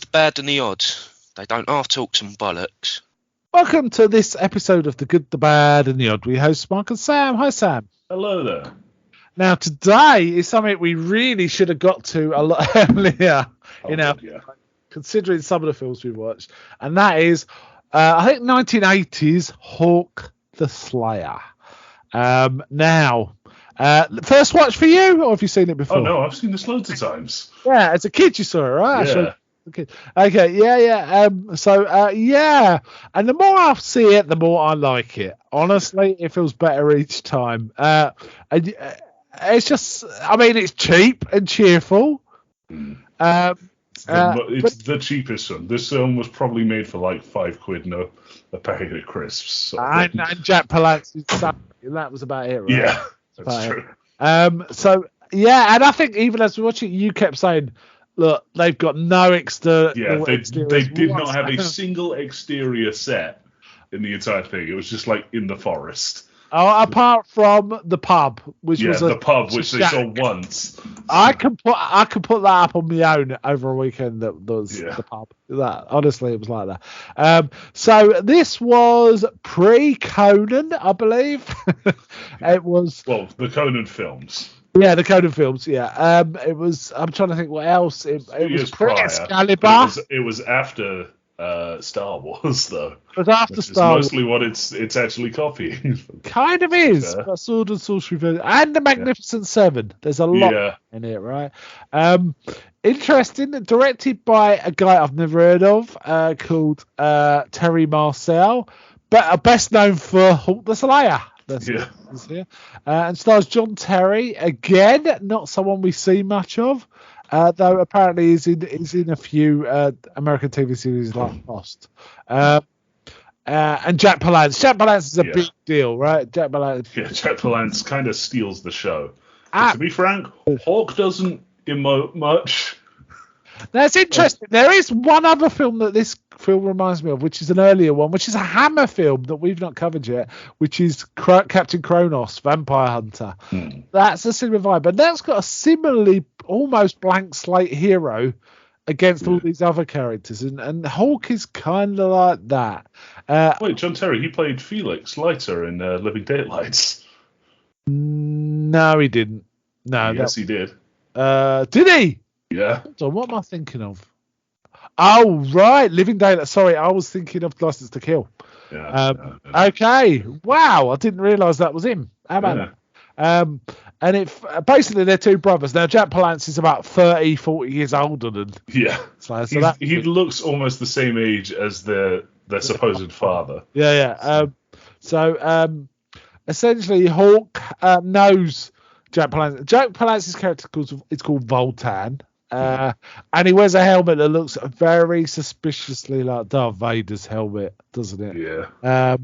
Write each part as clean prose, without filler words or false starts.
the bad, and the odd. They don't half talk some bollocks. Welcome to this episode of The Good, the Bad, and the Odd. We host Mark and Sam. Hi, Sam. Hello there. Now, today is something we really should have got to a lot earlier, considering some of the films we've watched. And that is, I think, 1980s Hawk the Slayer. Now, first watch for you, or have you seen it before? Oh, no, I've seen this loads of times. Yeah, as a kid you saw it, right? Yeah. Okay, yeah. And the more I see it, the more I like it. Honestly, it feels better each time. It's just, I mean, it's cheap and cheerful. It's the cheapest one. This film was probably made for like £5, a packet of crisps. And Jack Palance's son, that was about it, right? Yeah, that's true. And I think even as we watch it, you kept saying, look, they've got no exterior. Yeah, they did not have a single exterior set in the entire thing. It was just like in the forest. Oh, apart from the pub, which was the pub which they saw once. I can put that up on my own over a weekend. That was the pub. That honestly, it was like that. So this was pre-Conan, I believe. It was the Conan films. Yeah, the Conan films. Yeah, it was. I'm trying to think what else. It was pre-Excalibur. It was after Star Wars, though. It was after Star Wars. Mostly what it's actually copying. Kind of is. Yeah. Sword and Sorcery version. And the Magnificent Seven. There's a lot in it, right? Interesting. Directed by a guy I've never heard of called Terry Marcel, but best known for Hawk the Slayer. And stars John Terry, again, not someone we see much of, though apparently he's in a few American TV series like Lost. And Jack Palance. Jack Palance is a big deal, right? Jack Palance. Yeah, Jack Palance kind of steals the show. To be frank, Hawk doesn't emote much. That's interesting. There is one other film that this film reminds me of, which is an earlier one, which is a Hammer film that we've not covered yet, which is Captain Kronos, Vampire Hunter. That's a similar vibe, but that's got a similarly almost blank slate hero against all these other characters, and Hawk is kind of like that. Wait, John Terry, he played Felix Leiter in Living Daylights. No, he didn't. No, yes, he did. Did he? Yeah. So what am I thinking of? Oh, right. Living Daylight. Sorry, I was thinking of License to Kill. Yeah. Okay. Wow. I didn't realise that was him. How about that? And basically they're two brothers. Now, Jack Palance is about 30, 40 years older than... Yeah. So he looks almost the same age as their supposed father. Yeah. So essentially, Hawk knows Jack Palance. Jack Palance's character is called Voltan. And he wears a helmet that looks very suspiciously like Darth Vader's helmet, doesn't it? Yeah.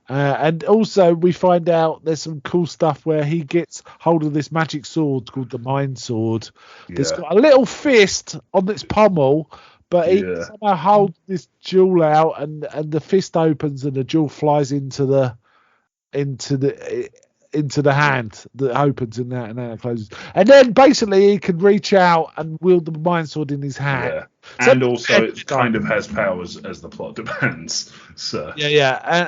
And also we find out there's some cool stuff where he gets hold of this magic sword called the Mind Sword. That's got a little fist on its pommel, but he somehow holds this jewel out, and the fist opens and the jewel flies into the hand that opens and then it closes. And then basically he can reach out and wield the Mind Sword in his hand. Yeah. And also it kind of has powers as the plot demands. So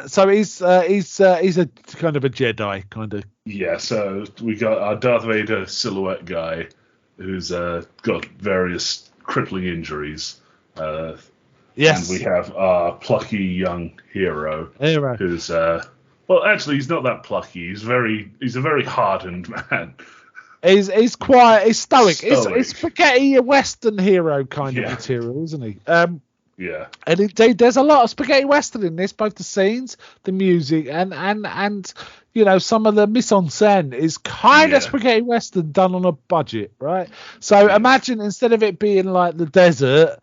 so he's a kind of a Jedi kind of. Yeah, so we got our Darth Vader silhouette guy who's got various crippling injuries. Yes. And we have our plucky young hero. Who's well, actually, he's not that plucky. He's a very hardened man. He's stoic. He's spaghetti Western hero kind of material, isn't he? Yeah. And indeed, there's a lot of spaghetti Western in this, both the scenes, the music, and some of the mise en scène is kind of spaghetti Western done on a budget, right? So imagine instead of it being like the desert,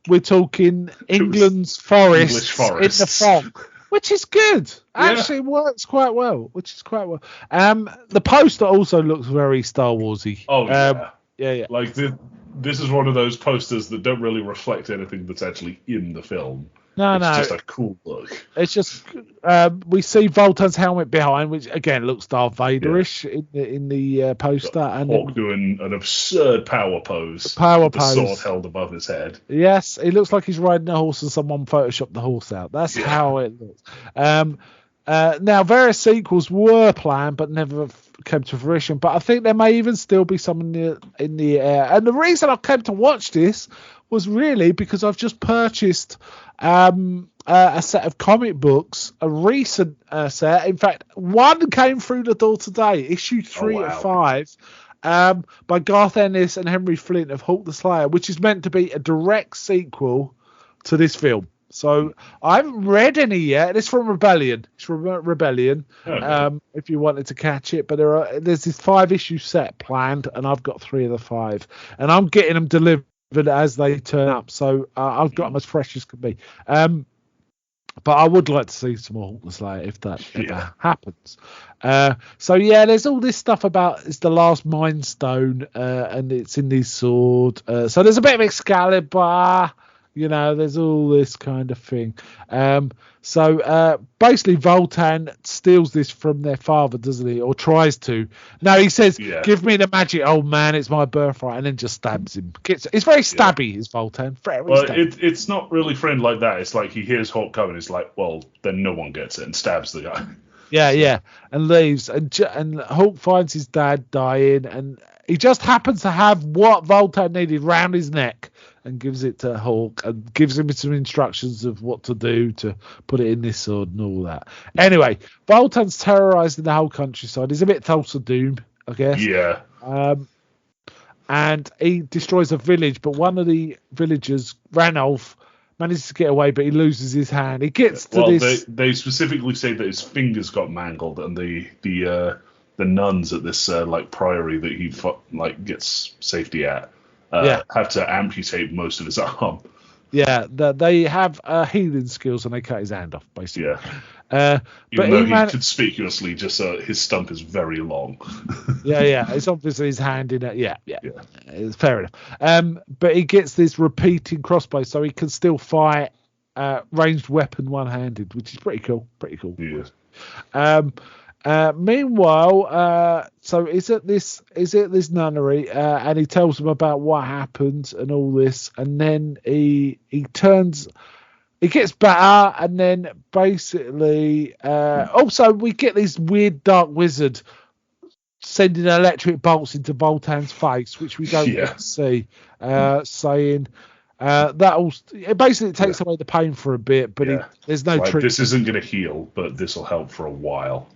we're talking England's forests in the fog. Which is good. Actually works quite well. The poster also looks very Star Warsy. Oh, yeah. Like this is one of those posters that don't really reflect anything that's actually in the film. It's just a cool look. It's just we see Voltan's helmet behind, which again looks Darth Vader-ish in the poster. And Hawk doing an absurd power pose. The sword held above his head. Yes, it looks like he's riding a horse and someone photoshopped the horse out. That's how it looks. Now, various sequels were planned but never came to fruition. But I think there may even still be some in the air. And the reason I came to watch this was really because I've just purchased a set of comic books, a recent set. In fact, one came through the door today, issue 3 of 5, by Garth Ennis and Henry Flint of Hawk the Slayer, which is meant to be a direct sequel to this film. So I haven't read any yet. It's from Rebellion. If you wanted to catch it. But there's this 5-issue set planned, and I've got 3 of the 5. And I'm getting them delivered as they turn up. So I've got them as fresh as can be. But I would like to see some more Hawk the Slayer if that ever happens. There's all this stuff about it's the last Mind Stone, and it's in his sword. So there's a bit of Excalibur. There's all this kind of thing. Basically, Voltan steals this from their father, doesn't he? Or tries to. No, he says, "Give me the magic, old man. It's my birthright," and then just stabs him. It's very stabby, is Voltan. It's not really framed like that. It's like he hears Hawk coming. It's like, well, then no one gets it and stabs the guy. Yeah, and leaves. And Hawk finds his dad dying, and he just happens to have what Voltan needed round his neck. And gives it to Hawk and gives him some instructions of what to do to put it in this sword and all that. Anyway, Voltan's terrorizing the whole countryside. He's a bit Thulsa Doom, I guess. Yeah. And he destroys a village, but one of the villagers, Ranulph, manages to get away, but he loses his hand. He gets to this. They specifically say that his fingers got mangled, and the nuns at this priory that he gets safety at. Have to amputate most of his arm. Yeah, they have healing skills and they cut his hand off, basically. Yeah. Even though he conspicuously just his stump is very long. yeah. It's obviously his hand in it. Yeah. It's fair enough. But he gets this repeating crossbow, so he can still fight ranged weapon one-handed, which is pretty cool. Yeah. Meanwhile, so is it this nunnery, and he tells them about what happened and all this, and then he gets better, and then basically, also we get this weird dark wizard sending electric bolts into Voltan's face, which we don't get to see, saying. It basically takes away the pain for a bit, but there's no trick. This isn't going to heal, but this will help for a while.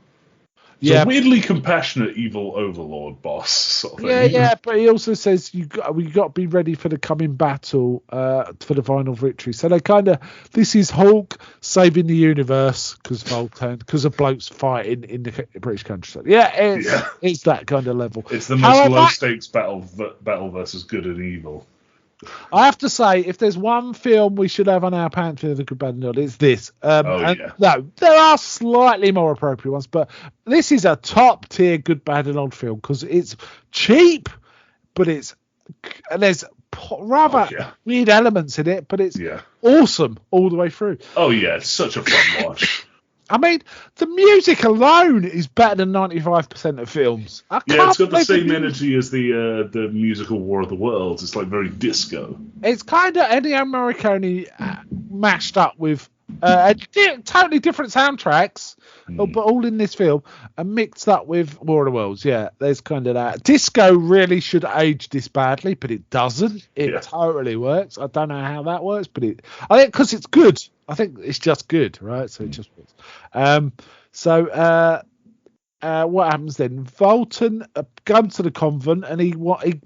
So weirdly compassionate evil overlord boss sort of thing. Yeah, but he also says we got to be ready for the coming battle, for the final victory. So they this is Hawk saving the universe because of blokes fighting in the British countryside. It's that kind of level. It's the most low stakes battle versus good and evil. I have to say, if there's one film we should have on our Pantheon of the Good, Bad and Odd, it's this. No, there are slightly more appropriate ones, but this is a top tier Good, Bad and Odd film because it's cheap, but there's rather weird elements in it, but it's awesome all the way through. Oh yeah, it's such a fun watch. I mean, the music alone is better than 95% of films. It's got the same energy as the musical War of the Worlds. It's like very disco. It's kind of Ennio Morricone mashed up with totally different soundtracks, but all in this film and mixed up with War of the Worlds. Yeah, there's kind of that. Disco really should age this badly, but it doesn't. It totally works. I don't know how that works, but I think because it's good. I think it's just good, right? So it just works. What happens then? Voltan comes to the convent and he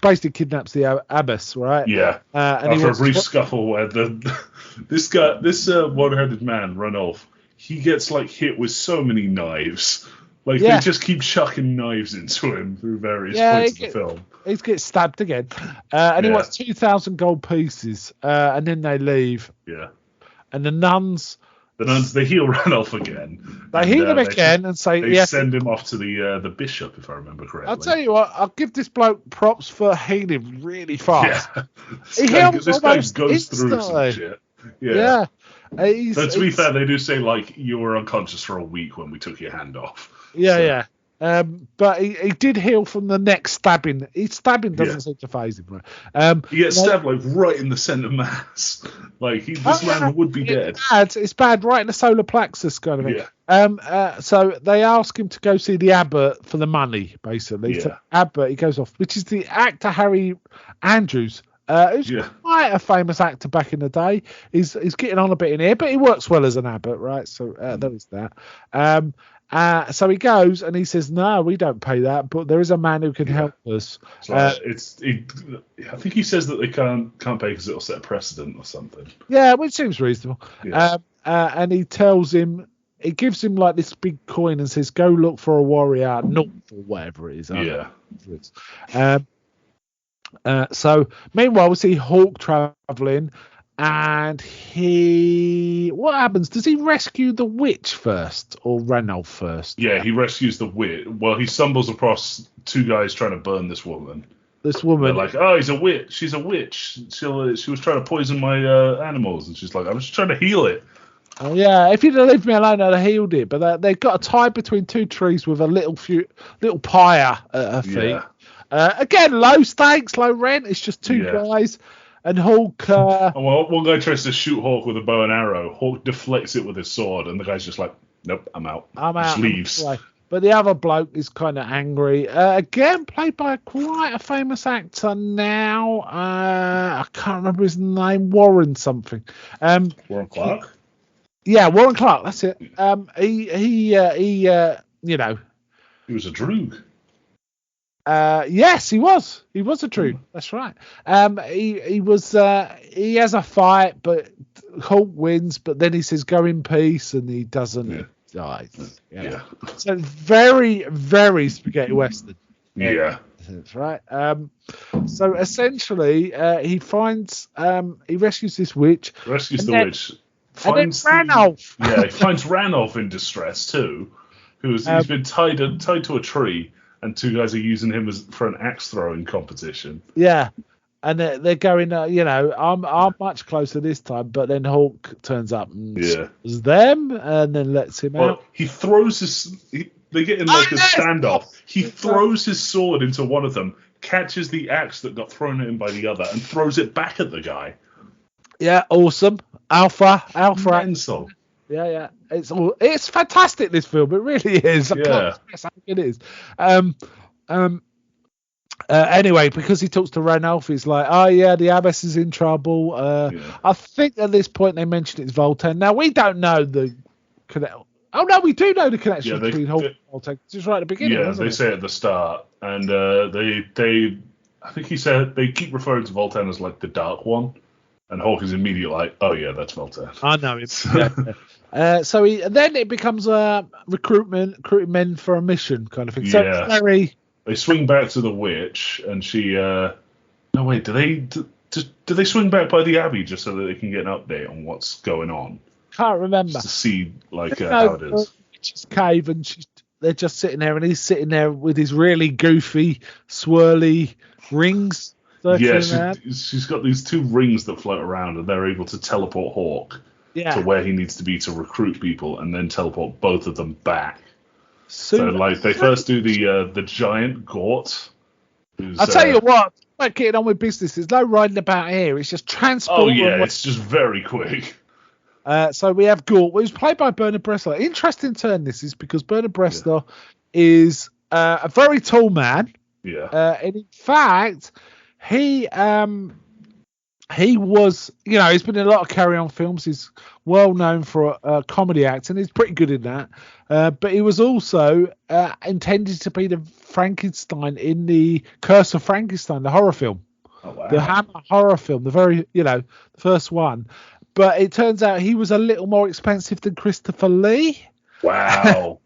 basically kidnaps the abbess, right? Yeah. And after a brief scuffle where this one-headed man, Ranulph, he gets hit with so many knives. They just keep chucking knives into him through various points of the film. He gets stabbed again. And he wants 2,000 gold pieces. And then they leave. Yeah. And the nuns, they heal Ranulph again. They heal him again and say they send him off to the bishop, if I remember correctly. I'll tell you what, I'll give this bloke props for healing really fast. Yeah. This guy goes through some shit. Yeah. But to be fair, they do say, like, you were unconscious for a week when we took your hand off. Yeah. But he did heal from the neck stabbing. His stabbing doesn't seem to phase him, right? He gets stabbed, like, right in the centre mass. Like, this man would be dead. It's bad, right in the solar plexus kind of thing. Yeah. So they ask him to go see the abbot for the money, basically. Yeah. So abbot, he goes off, which is the actor Harry Andrews. Who's quite a famous actor back in the day. He's getting on a bit in here, but he works well as an abbot, right? So there is that. So he goes and he says, "No, we don't pay that, but there is a man who can help us." I think he says that they can't pay because it'll set a precedent or something. Yeah, which seems reasonable. Yeah. And he tells him, he gives him like this big coin and says, "Go look for a warrior, not for whatever it is." So meanwhile, we see Hawk traveling. And what happens? Does he rescue the witch first or Ranulph first? Yeah, he rescues the witch. Well, he stumbles across two guys trying to burn this woman. They're like, "Oh, he's a witch. She's a witch. She was trying to poison my animals." And she's like, "I was just trying to heal it." Oh, yeah. If you'd have left me alone, I'd have healed it. But they've got a tie between two trees with a little pyre at her feet. Yeah. Again, low stakes, low rent. It's just two guys. And Hawk... well, one guy tries to shoot Hawk with a bow and arrow. Hawk deflects it with his sword, and the guy's just like, "Nope, I'm out." Just leaves. But the other bloke is kind of angry. Again, played by quite a famous actor now. I can't remember his name. Warren something. Warren Clark? Warren Clark, that's it. He was a droog. Yes, he was. He was a droog. That's right. He was. He has a fight, but Hulk wins. But then he says, "Go in peace," and he doesn't. Die. Yeah. So very, very spaghetti western. Yeah. That's right. So essentially, he finds. He rescues this witch. Witch. Finds Ranulph. He finds Ranulph in distress too. He's been tied to a tree. And two guys are using him for an axe throwing competition. Yeah, and they're going. I'm much closer this time, but then Hawk turns up and it's them, and then lets him out. He throws his. They get in like a standoff. He throws his sword into one of them, catches the axe that got thrown at him by the other, and throws it back at the guy. Yeah, awesome. Alpha. Mental. Yeah. It's fantastic, this film. It really is. I can't stress how good it is. Anyway, because he talks to Ranulph, he's like, "Oh yeah, the abbess is in trouble." I think at this point they mentioned it's Voltaire. Now we don't know the connection. Oh no, we do know the connection between Hawk and Voltaire. Just right at the beginning. Yeah, they say at the start, and they I think he said they keep referring to Voltaire as like the Dark One. And Hawk is immediately like, "Oh yeah, that's Voltaire." I know him. So then it becomes recruiting men for a mission kind of thing. So they swing back to the witch, and she. No wait, do they swing back by the abbey just so that they can get an update on what's going on? Can't remember. Just to see how it is. Witch's cave, and they're just sitting there, and he's sitting there with his really goofy, swirly rings. Yeah, she's got these two rings that float around, and they're able to teleport Hawk to where he needs to be to recruit people, and then teleport both of them back. So they first do the giant Gort. I'll tell you what, like getting on with business. There's no riding about here. It's just transport. Oh yeah, it's just very quick. So we have Gort, who's played by Bernard Bresslaw. Interesting turn this is because Bernard Bresslaw is a very tall man. Yeah. And in fact, he was, he's been in a lot of Carry On films. He's well known for a comedy act, and he's pretty good in that. But he was also intended to be the Frankenstein in the Curse of Frankenstein, the horror film. Oh, wow. The Hammer horror film, the very, the first one. But it turns out he was a little more expensive than Christopher Lee. Wow.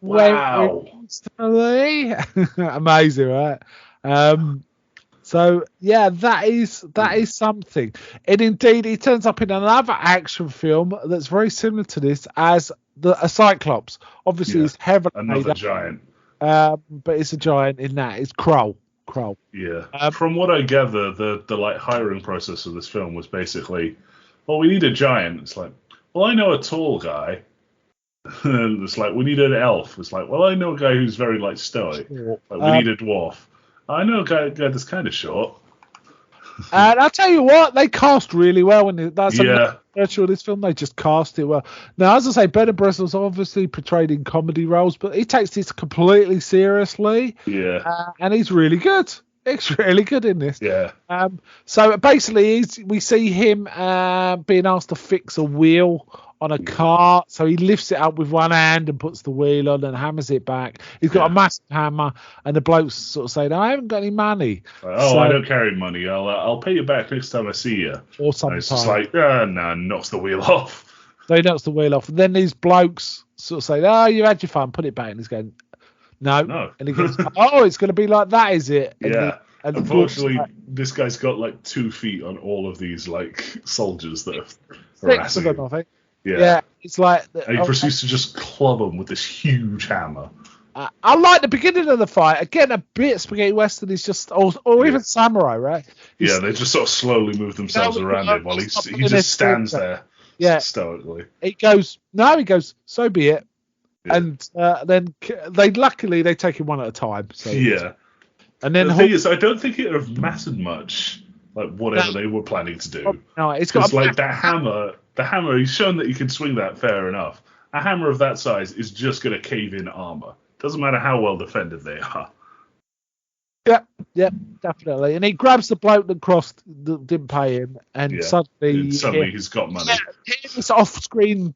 Wow. Christopher Lee. Amazing, right? So yeah, that is something. And indeed, he turns up in another action film that's very similar to this as a Cyclops. Obviously, he's heavily another giant. But it's a giant in that. It's Krull. Yeah. From what I gather, the hiring process of this film was basically, well, we need a giant. It's like, well, I know a tall guy. And it's like, we need an elf. It's like, well, I know a guy who's very like stoic. Like, we need a dwarf. I know a guy that's kind of short. And I'll tell you what, they cast really well when that's a virtue of this film. They just cast it well. Now, as I say, Brendan Bristol's obviously portrayed in comedy roles, but he takes this completely seriously. Yeah. And he's really good. He's really good in this. Yeah. So basically, we see him being asked to fix a wheel on a car. So he lifts it up with one hand and puts the wheel on and hammers it back. He's got a massive hammer, and the bloke's sort of saying, I haven't got any money. I don't carry money. I'll pay you back next time I see you. Or something. It's just like, no, knocks the wheel off. So he knocks the wheel off. And then these blokes sort of say, oh, you had your fun, put it back. And he's going, no. And he goes, oh, it's going to be like that, is it? And and unfortunately, this guy's got like 2 feet on all of these like soldiers that are harassing him. I think. Yeah, it's like... And he proceeds to just club them with this huge hammer. I like the beginning of the fight. Again, a bit spaghetti western is just... Or even samurai, right? They just sort of slowly move themselves around him while he just stands there stoically. He goes, so be it. Yeah. And then they take him one at a time. So and then the thing is, I don't think it would have mattered much, like whatever they were planning to do. No, it's got like that hammer. The hammer, he's shown that you can swing that fair enough. A hammer of that size is just going to cave in armor. Doesn't matter how well defended they are. Yeah, definitely. And he grabs the bloke that didn't pay him, and suddenly he's got money. It's off-screen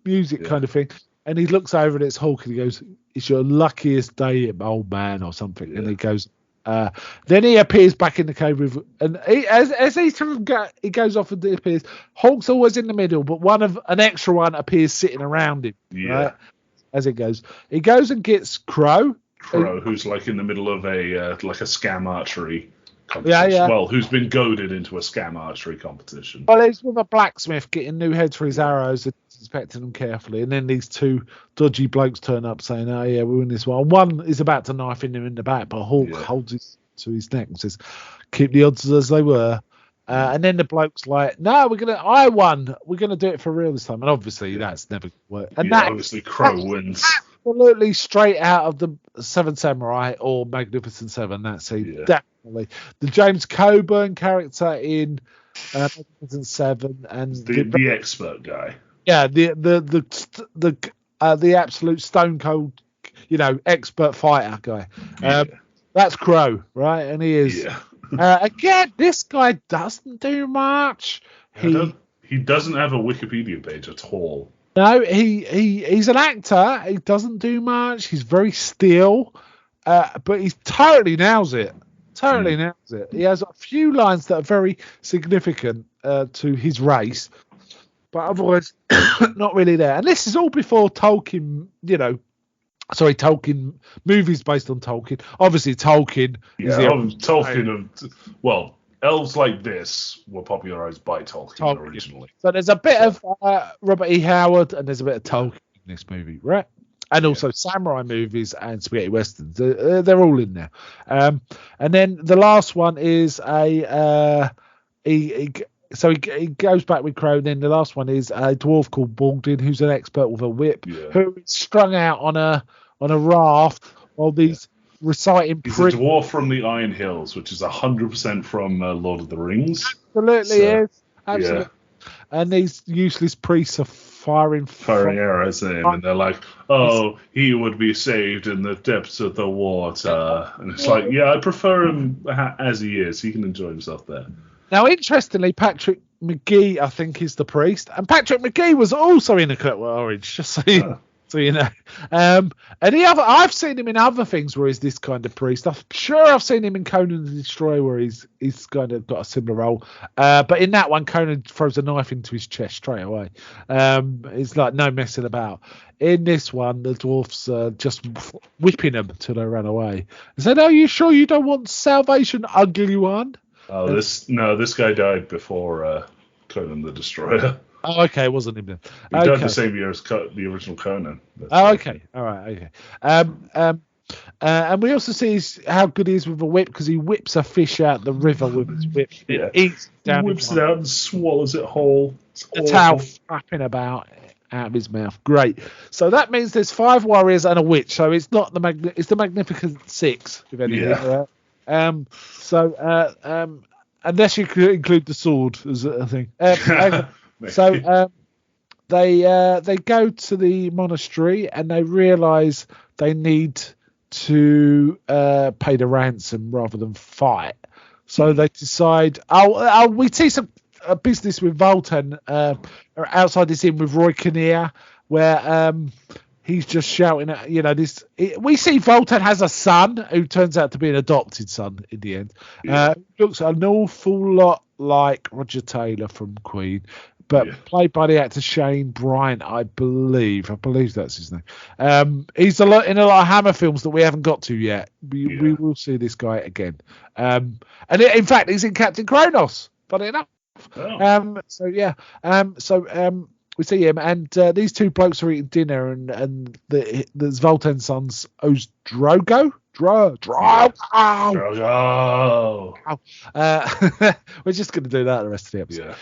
music kind of thing. And he looks over and it's Hulk, and he goes, "It's your luckiest day, old man," or something. Yeah. And he goes. Then he appears back in the cave with, and as he goes off and appears. Hulk's always in the middle, but an extra one appears sitting around him. Yeah. Right? As he goes and gets Crow. Who's like in the middle of a scam archery competition. Yeah. Well, who's been goaded into a scam archery competition. Well, he's with a blacksmith getting new heads for his arrows and inspecting them carefully. And then these 2 dodgy blokes turn up saying, oh, yeah, we win this one. One is about to knife him in the back, but Hulk holds to his neck and says, keep the odds as they were. And then the bloke's like, no, I won. We're going to do it for real this time. And obviously that's never worked. And obviously Crow wins. Absolutely straight out of the Seven Samurai or Magnificent Seven. That's definitely. The James Coburn character in Magnificent Seven and the expert guy. Yeah, the absolute stone cold, expert fighter guy. That's Crow, right? And he is. Yeah. Again, this guy doesn't do much. He doesn't have a Wikipedia page at all. No, he's an actor. He doesn't do much. He's very still, but he totally nails it. He has a few lines that are very significant to his race, but otherwise not really there. And this is all before Tolkien, Tolkien movies based on Tolkien. Obviously, Tolkien is elves like this were popularized by Tolkien originally. So there's a bit of Robert E. Howard and there's a bit of Tolkien in this movie, right? And also samurai movies and spaghetti westerns. They're all in there. And then the last one is he goes back with Crow. And then the last one is a dwarf called Baldwin, who's an expert with a whip, who is strung out on a raft while these reciting. He's a dwarf from the Iron Hills, which is 100% from Lord of the Rings. Absolutely is. Absolutely. Yeah. And these useless priests are firing arrows at him, and they're like, "Oh, he would be saved in the depths of the water." And it's like, I prefer him as he is. He can enjoy himself there. Now, interestingly, Patrick McGee, I think, is the priest, and Patrick McGee was also in A Clockwork Orange. Just so you know. And I've seen him in other things where he's this kind of priest. I'm sure I've seen him in Conan the Destroyer where he's kind of got a similar role. But in that one, Conan throws a knife into his chest straight away. It's like no messing about. In this one, the dwarfs just whipping them till they run away. He said, "Are you sure you don't want salvation, ugly one?" Oh, this guy died before Conan the Destroyer. Oh, okay, it wasn't him then. He died the same year as the original Conan. Okay, all right, okay. And we also see how good he is with a whip because he whips a fish out the river with his whip. Yeah. Eats down whips it out and swallows it whole. The towel flapping about out of his mouth. Great. So that means there's 5 warriors and a witch. So it's not it's the Magnificent Six, if anything. Yeah. Unless you could include the sword as a thing. They go to the monastery and they realise they need to pay the ransom rather than fight. So they decide, we see some business with Voltan outside this inn with Roy Kinnear, where he's just shouting at, we see Voltan has a son who turns out to be an adopted son in the end. Looks an awful lot like Roger Taylor from Queen, but played by the actor Shane Bryant, I believe. I believe that's his name. He's in a lot of Hammer films that we haven't got to yet. We will see this guy again. In fact, he's in Captain Kronos, funny enough. Oh. We see him, and these 2 blokes are eating dinner, and there's Voltan's son's Drogo. Drogo. We're just going to do that the rest of the episode.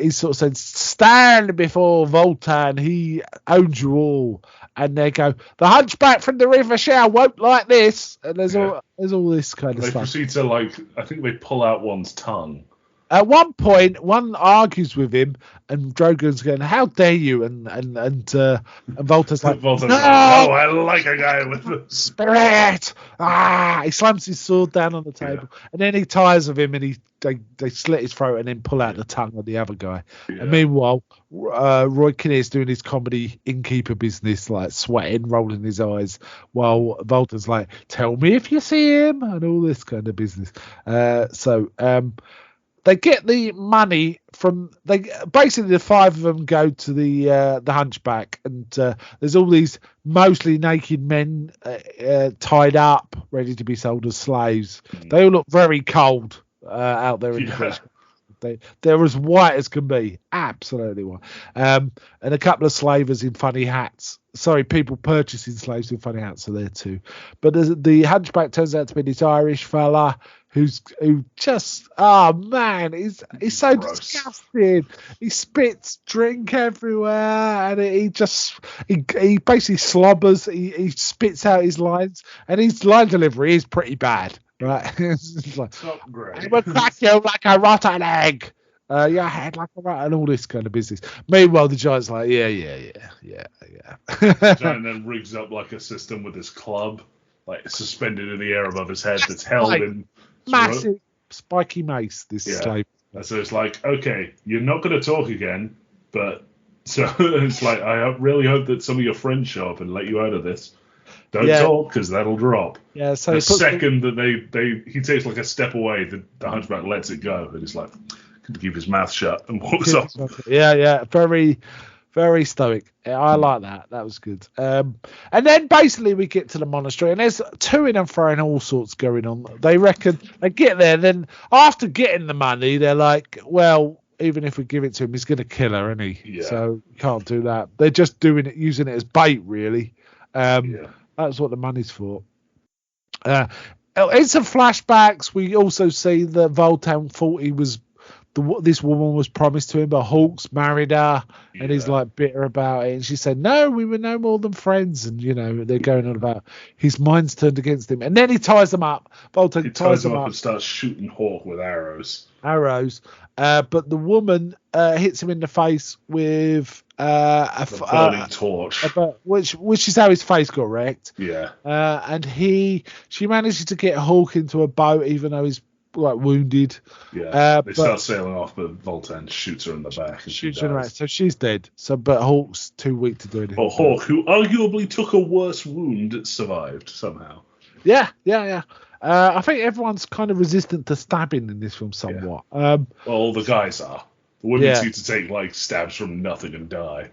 He sort of said, "Stand before Voltan, he owns you all." And they go, "The hunchback from the River Shell won't like this." And there's all this kind of stuff. They proceed to I think they pull out one's tongue. At one point, one argues with him, and Drogon's going, "How dare you?" And Volta's like, "No, I like a guy with the spirit." He slams his sword down on the table, and then he tires of him, and they slit his throat, and then pull out the tongue of the other guy. Yeah. And meanwhile, Roy Kinnear's doing his comedy innkeeper business, like sweating, rolling his eyes, while Volta's like, "Tell me if you see him," and all this kind of business. They get the money from. Basically the 5 of them go to the hunchback, and there's all these mostly naked men tied up, ready to be sold as slaves. They all look very cold out there in the bush. They're as white as can be, absolutely white. And a couple of slavers in funny hats. Sorry, people purchasing slaves in funny hats are there too. But the hunchback turns out to be this Irish fella who just, he's so gross. Disgusting. He spits drink everywhere, and he basically slobbers. He spits out his lines, and his line delivery is pretty bad. Right, it's not great. I will crack you like a rotten egg. Your head like a rat, and all this kind of business. Meanwhile, the giant's like, yeah. The giant then rigs up like a system with his club, like suspended in the air above his head, that's held in massive spiky mace. This slave. And so it's like, okay, you're not going to talk again, but so it's like, I really hope that some of your friends show up and let you out of this. Don't talk, because that'll drop. Yeah. So the second that he takes like a step away, the hunchback lets it go, and he's like, to keep his mouth shut and walks off. Yeah. Very, very stoic. I like that. That was good. And then basically we get to the monastery, and there's toing and throwing all sorts going on. They reckon they get there, then after getting the money, they're like, well, even if we give it to him, he's going to kill her, isn't he? Yeah. So can't do that. They're just using it as bait, really. That's what the money's for. In some flashbacks, we also see that Voltan thought this woman was promised to him, but Hawks married her, and he's like bitter about it. And she said, "No, we were no more than friends." And they're going on about his mind's turned against him, and then he ties them up. Voltan ties them up and starts shooting Hawk with arrows. But the woman hits him in the face with a burning torch, which is how his face got wrecked. Yeah. And she manages to get Hawk into a boat, even though he's like wounded. Yeah. They start sailing off, but Voltan shoots her in the back. And shoots her in the back, so she's dead. But Hawk's too weak to do anything. Well, Hawk, who arguably took a worse wound, survived somehow. Yeah. I think everyone's kind of resistant to stabbing in this film somewhat. Yeah. Well, the guys are. The women seem to take like stabs from nothing and die.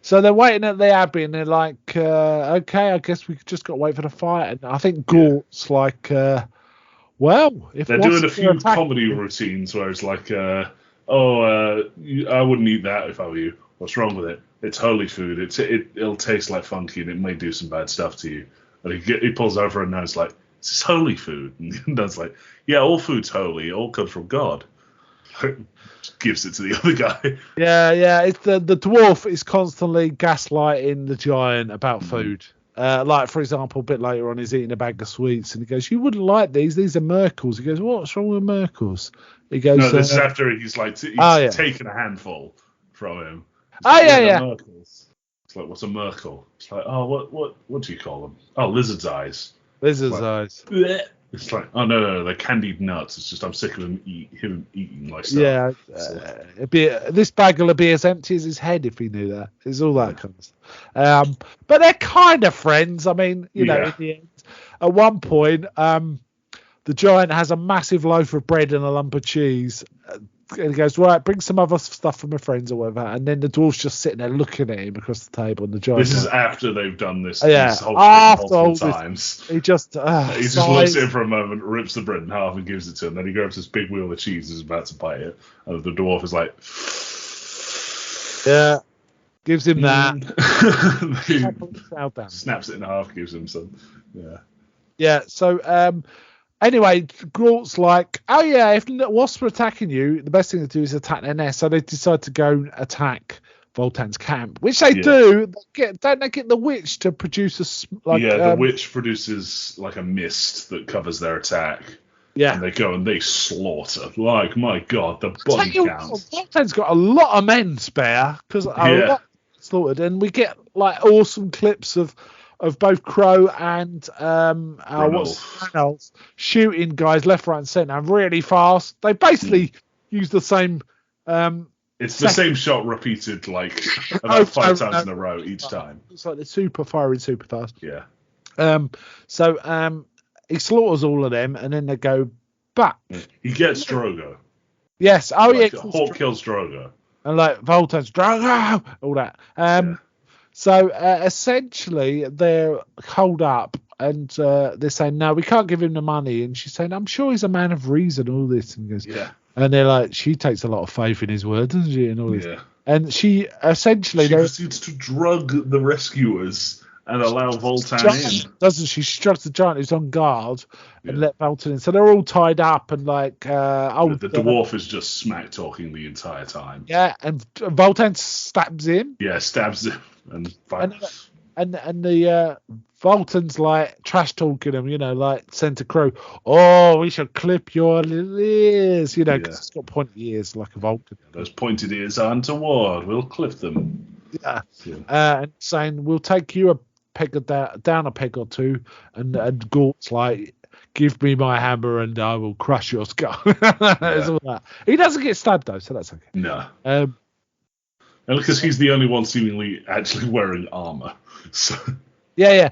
So they're waiting at the Abbey, and they're like, okay, I guess we just got to wait for the fight. And I think Gort's like, if they're doing a few comedy routines where it's like, I wouldn't eat that if I were you. What's wrong with it? It's holy food. It'll taste like funky, and it may do some bad stuff to you. And he pulls over, and now it's like, this is holy food. And Dad's like, yeah, all food's holy. It all comes from God. Gives it to the other guy. Yeah. It's the dwarf is constantly gaslighting the giant about food. Like, for example, a bit later on, he's eating a bag of sweets, and he goes, "You wouldn't like these. These are Merkles." He goes, "What's wrong with Merkles?" He goes, "No, this is after he's taken a handful from him." Merkles. It's like, what's a Merkel? It's like, oh, what do you call them? Oh, lizard's eyes. Lizard's eyes. Bleh. It's like, oh no, they're candied nuts. It's just I'm sick of him eating like stuff. Yeah, this bag will be as empty as his head if he knew that. It's all that kind of stuff. But they're kind of friends. I mean, you know, in the end, at one point, the giant has a massive loaf of bread and a lump of cheese. And he goes, right, bring some other stuff for my friends or whatever. And then the dwarf's just sitting there looking at him across the table. And the giant. This is after they've done this. This whole multiple times. He just looks at him for a moment, rips the bread in half, and gives it to him. Then he grabs this big wheel of cheese and is about to bite it. And the dwarf is like, yeah, gives him that. Snaps it in half, gives him some. Yeah. Yeah. So, anyway, Groot's like, oh yeah, if wasps are attacking you, the best thing to do is attack their nest. So they decide to go attack Voltan's camp, which they do. Don't they get the witch to produce the witch produces like a mist that covers their attack. Yeah. And they go and they slaughter. Like, my God, the body count. Voltan's got a lot of men spare because a lot slaughtered, and we get like awesome clips of both Crow and Reynolds shooting guys left, right, and centre really fast. They basically use the same. It's the same shot repeated like about 5 times in a row each time. It's like they're firing super fast. Yeah. So he slaughters all of them, and then they go back. He gets Drogo. Yes. Oh yeah. Hawk kills Drogo. And like Voltan's Drogo, all that. So essentially, they're holed up, and they're saying, "No, we can't give him the money." And she's saying, "I'm sure he's a man of reason." All this, and goes, "Yeah." And they're like, "She takes a lot of faith in his word, doesn't she?" And all this. Yeah. And she essentially proceeds to drug the rescuers and allow Voltan in. Doesn't she? She drugs the giant who's on guard and let Voltan in. So they're all tied up and like. The dwarf is just smack talking the entire time. Yeah, and Voltan stabs him. Yeah, stabs him. And the Voltan's like trash talking him, you know, like Santa Crow. Oh, we should clip your little ears, you know, because it's got pointy ears like a Vulcan. Those pointed ears are untoward. We'll clip them. Yeah. And saying we'll take you down a peg or two, and Gort's like, give me my hammer and I will crush your skull. It's all that. He doesn't get stabbed though, so that's okay. No. And because he's the only one seemingly actually wearing armor. So. Yeah.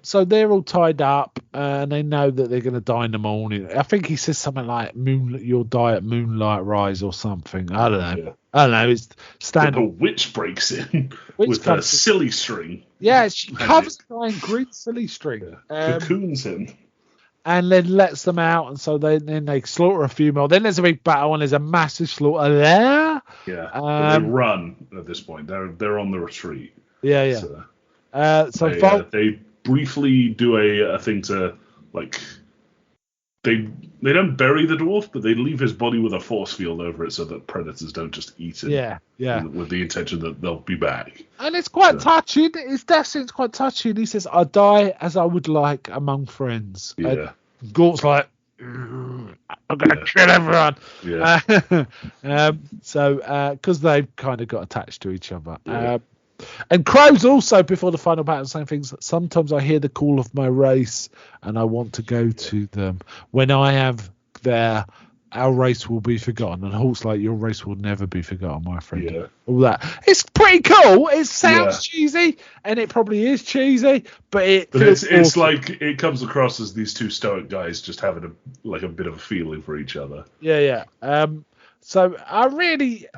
So they're all tied up, and they know that they're going to die in the morning. I think he says something like, "You'll die at moonlight rise" or something. I don't know. Yeah. I don't know. It's standard. But the witch breaks in with a silly string. Yeah, she covers the guy in green silly string. Cocoons him. And then lets them out, and so then they slaughter a few more. Then there's a big battle, and there's a massive slaughter there. Yeah, but they run at this point. They're on the retreat. Yeah. So they briefly do a thing to like they don't bury the dwarf, but they leave his body with a force field over it so that predators don't just eat it. Yeah. With the intention that they'll be back. And it's quite touching. His death scene's quite touching. He says, "I die as I would like among friends." Yeah. Gort's like, "I'm gonna kill everyone." Yeah. So because they've kind of got attached to each other. Yeah. And Crow's also, before the final battle, saying things. Sometimes I hear the call of my race, and I want to go to them. When I have there, our race will be forgotten. And Hulk's like, your race will never be forgotten, my friend. Yeah. All that. It's pretty cool. It sounds cheesy, and it probably is cheesy, but it's awesome. Like it comes across as these two stoic guys just having a bit of a feeling for each other. Yeah. So honestly,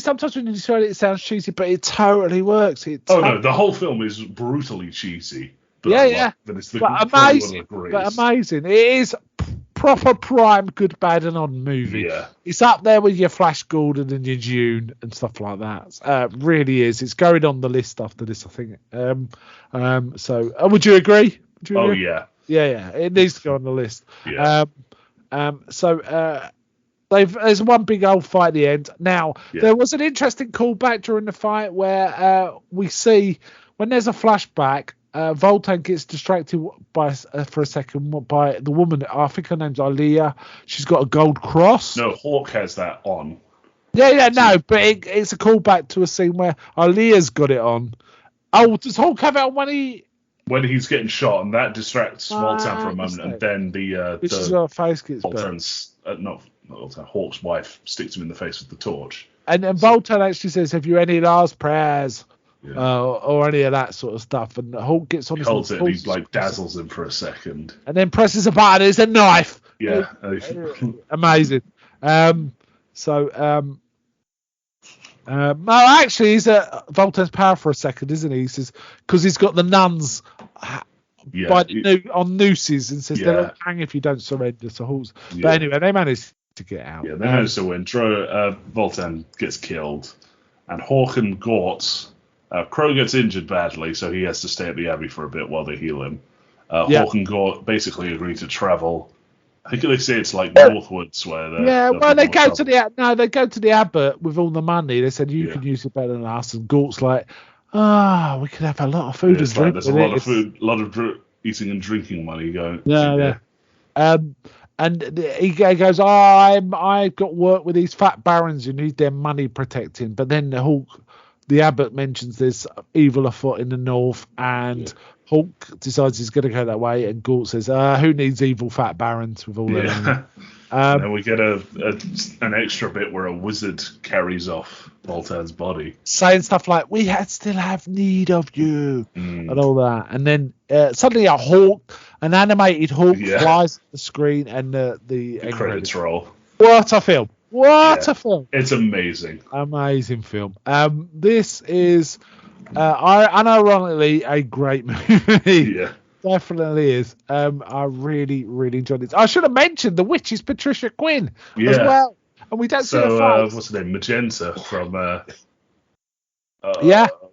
sometimes when you describe it, it sounds cheesy, but it totally works. No, the whole film is brutally cheesy. But yeah. But it's amazing. But amazing. It is proper prime good, bad, and on movie. Yeah. It's up there with your Flash Gordon and your Dune and stuff like that. Really is. It's going on the list after this, I think. So, would you agree? Oh, yeah. Yeah. It needs to go on the list. Yeah. There's one big old fight at the end. Now, there was an interesting callback during the fight where we see when there's a flashback, Voltan gets distracted for a second by the woman. I think her name's Aliyah. She's got a gold cross. No, Hawk has that on. No, but it's a callback to a scene where Aliyah's got it on. Oh, does Hawk have it on when he's getting shot, and that distracts Voltan for a moment, and then the face gets Voltan's Hawk's wife sticks him in the face with the torch. And Voltan actually says, "Have you any last prayers?" Or any of that sort of stuff. And Hawk gets on. He holds it. And he dazzles him for a second, and then presses a button. It's a knife. Yeah, amazing. Actually, he's Voltan's power for a second, isn't he? He says because he's got the nuns. On nooses and says they'll hang if you don't surrender. So Hawk's. But anyway, they managed to get out. Yeah, they managed to win. Voltan gets killed, and Hawk and Gort. Crow gets injured badly, so he has to stay at the Abbey for a bit while they heal him. Hawk and Gort basically agree to travel. I think they say it's like northwards where they go to the Abbot with all the money. They said you can use it better than us, and Gort's like, we could have a lot of food and drink. There's a lot of food, a lot of eating and drinking money going. And he goes, I've got work with these fat barons who need their money protecting. But then the Abbot mentions there's evil afoot in the north, and Hawk decides he's going to go that way, and Gort says, who needs evil fat barons with all their money? And then we get an extra bit where a wizard carries off Voltan's body, saying stuff like, we still have need of you, and all that. And then suddenly an animated hawk flies at the screen, and the credits roll. What a film. What a film. It's amazing. Amazing film. This is unironically a great movie. Yeah. Definitely is. I really, really enjoyed it. I should have mentioned the witch is Patricia Quinn as well. And we don't see her face. What's her name? Magenta from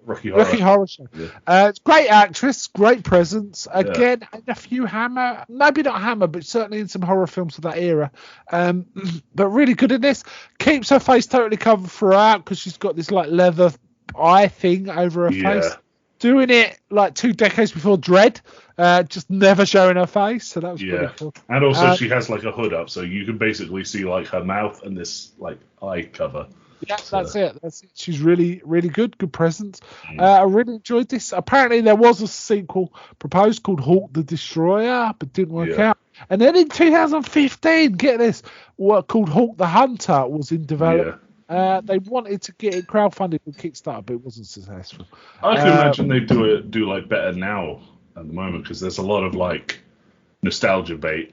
Rocky Horror Show. Yeah. Great actress, great presence. Again, a few Hammer, maybe not Hammer, but certainly in some horror films of that era. But really good in this. Keeps her face totally covered throughout because she's got this like leather eye thing over her face. Doing it like 2 decades before Dread, just never showing her face. So that was pretty cool. And also she has like a hood up, so you can basically see like her mouth and this like eye cover. Yeah, that's it. She's really, really good. Good presence. I really enjoyed this. Apparently, there was a sequel proposed called Hawk the Destroyer, but didn't work out. And then in 2015, get this, what called Hawk the Hunter was in development. They wanted to get it crowdfunded with Kickstarter, but it wasn't successful. I can imagine they do like better now at the moment because there's a lot of like nostalgia bait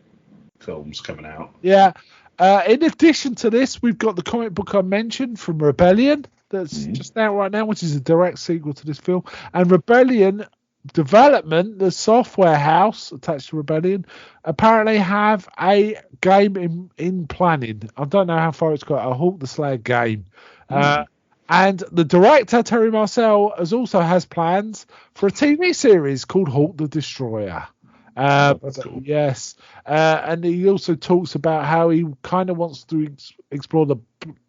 films coming out. Yeah. In addition to this, we've got the comic book I mentioned from Rebellion that's just out right now, which is a direct sequel to this film. And Rebellion Development, the software house attached to Rebellion, apparently have a game in planning. I don't know how far it's got. A Hawk the Slayer game. And the director, Terry Marcel, also has plans for a TV series called Hawk the Destroyer. That's cool. Yes, and he also talks about how he kind of wants to explore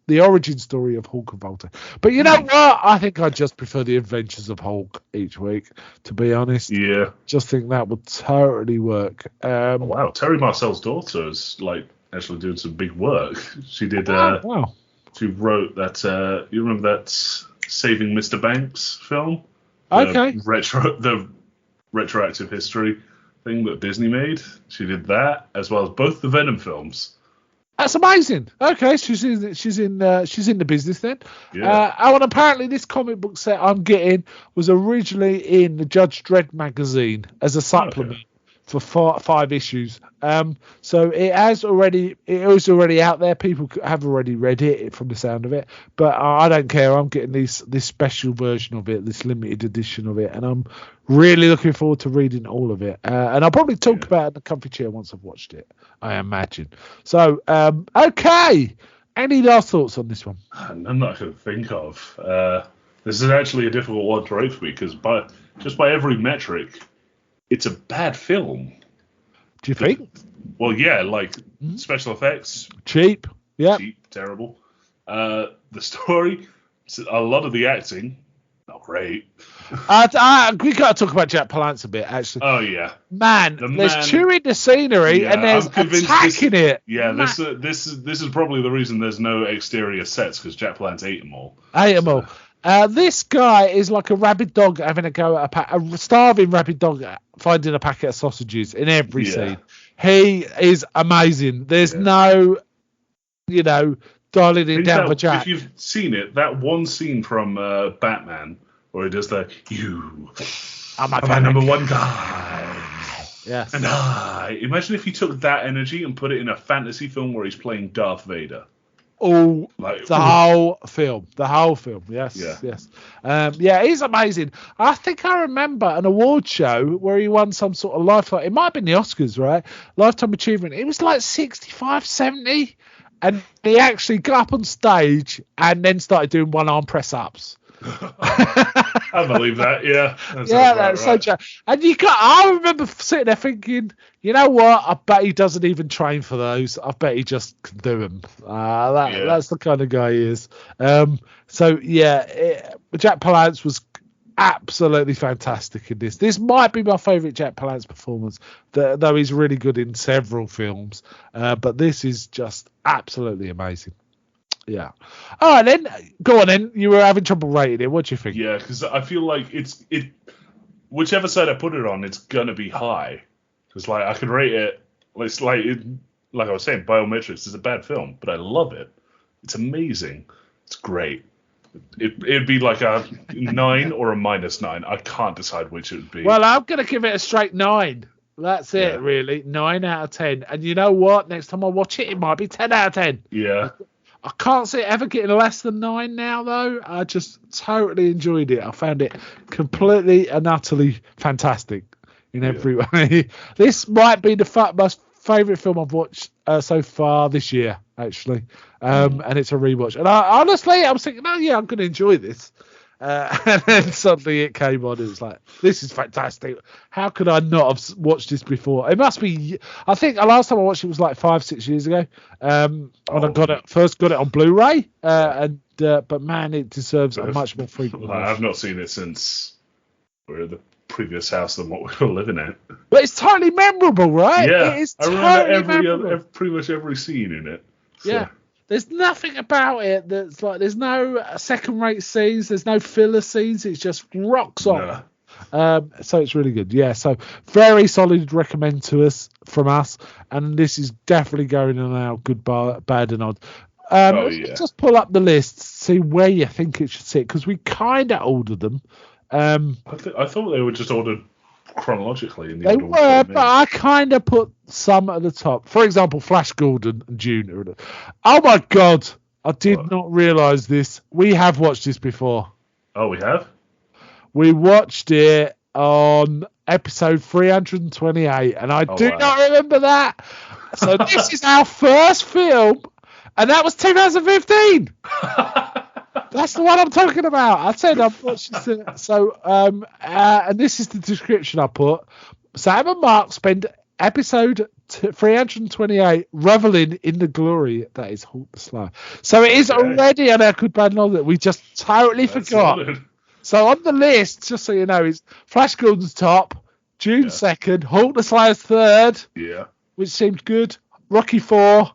the origin story of Hawk and Voltan. But you know what? I think I just prefer the adventures of Hawk each week, to be honest. Yeah. Just think that would totally work. Wow, Terry Marcel's daughter is like actually doing some big work. She did. Wow. She wrote that. You remember that Saving Mr. Banks film? Okay. The retroactive history thing that Disney made. She did that as well as both the Venom films. That's amazing. Okay, she's in the business then. Yeah. And apparently this comic book set I'm getting was originally in the Judge Dredd magazine as a supplement. for 5 issues. So it is already out there. People have already read it from the sound of it, but I don't care. I'm getting this special version of it, this limited edition of it, and I'm really looking forward to reading all of it. And I'll probably talk about it in the comfy chair once I've watched it, I imagine. So, okay. Any last thoughts on this one? None that I can think of. This is actually a difficult one to rate for me because by every metric, it's a bad film. Do you think? Well, yeah, like special effects. Cheap. Yeah. Cheap, terrible. The story, a lot of the acting, not great. We got to talk about Jack Palance a bit, actually. Oh, yeah. There's chewing the scenery and there's attacking it. Yeah, this is probably the reason there's no exterior sets, because Jack Palance ate them all. This guy is like a rabid dog having a go at a starving rabid dog finding a packet of sausages in every scene. He is amazing. There's no, dialing it down for Jack. If you've seen it, that one scene from Batman where he does the I'm my number one guy. Yes. And imagine if you took that energy and put it in a fantasy film where he's playing Darth Vader. Oh, the whole film. Yes. He's amazing. I think I remember an award show where he won some sort of lifetime. It might have been the Oscars, right? Lifetime achievement. It was like 65, 70, and he actually got up on stage and then started doing one-arm press-ups. I believe that. Yeah. That's so true. And I remember sitting there thinking, you know what? I bet he doesn't even train for those. I bet he just can do them. That's the kind of guy he is. Jack Palance was absolutely fantastic in this. This might be my favourite Jack Palance performance, though he's really good in several films. But this is just absolutely amazing. Yeah. All right, then. Go on, then. You were having trouble rating it. What do you think? Yeah, because I feel like whichever side I put it on, it's going to be high. Because, I could rate it, like I was saying, Biometrics is a bad film, but I love it. It's amazing. It's great. It'd be like a 9 or a -9. I can't decide which it would be. Well, I'm going to give it a straight 9. That's it, really. 9 out of 10. And you know what? Next time I watch it, it might be 10 out of 10. Yeah. I can't see it ever getting less than 9 now, though. I just totally enjoyed it. I found it completely and utterly fantastic in every way. This might be the most favourite film I've watched so far this year, actually. And it's a rewatch. And I was thinking, I'm going to enjoy this. And then suddenly it came on and it was like, this is fantastic. How could I not have watched this before? It must be, I think the last time I watched it was like 5-6 years ago. When I first got it on Blu-ray. But man, it deserves a much more frequent watch. I've not seen it since we were at the previous house than what we were living in. But it's totally memorable, right? Yeah. It is I remember pretty much every scene in it. So. Yeah. There's nothing about it that's like, there's no second-rate scenes, there's no filler scenes, it's just rocks on. So it's really good. Yeah, so very solid recommend from us, and this is definitely going on our good, bad, and odd. Just pull up the list, see where you think it should sit, because we kind of ordered them. I thought they were just ordered chronologically in the they were, but I kind of put some at the top. For example, Flash Gordon and June. Oh my god, I did not realise this. We have watched this before. Oh, we have? We watched it on episode 328, and I do not remember that. So this is our first film, and that was 2015. That's the one I'm talking about. I said I've watched this. So, and this is the description I put. Sam and Mark spend episode 328 reveling in the glory that is Halt the Slow. So it is already on our good bad knowledge that we just totally forgot. Solid. So on the list, just so you know, is Flash Gordon's top, June 2nd, Halt the Slow's third, which seems good, Rocky 4.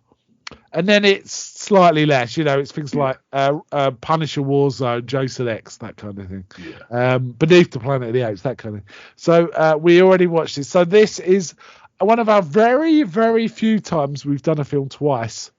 And then it's slightly less, it's things like Punisher Warzone, Jason X, that kind of thing. Yeah. Beneath the Planet of the Apes, that kind of thing. So we already watched this. So this is one of our very, very few times we've done a film twice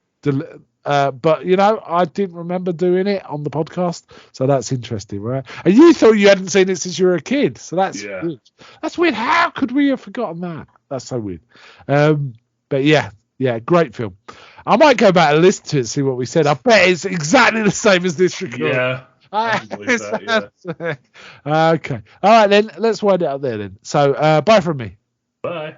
But I didn't remember doing it on the podcast, so that's interesting, right? And you thought you hadn't seen it since you were a kid, so that's weird. That's weird. How could we have forgotten that? That's so weird. But yeah, great film. I might go back and listen to it and see what we said. I bet it's exactly the same as this record. Yeah. I believe that, okay. All right, then. Let's wind it up there then. So, bye from me. Bye.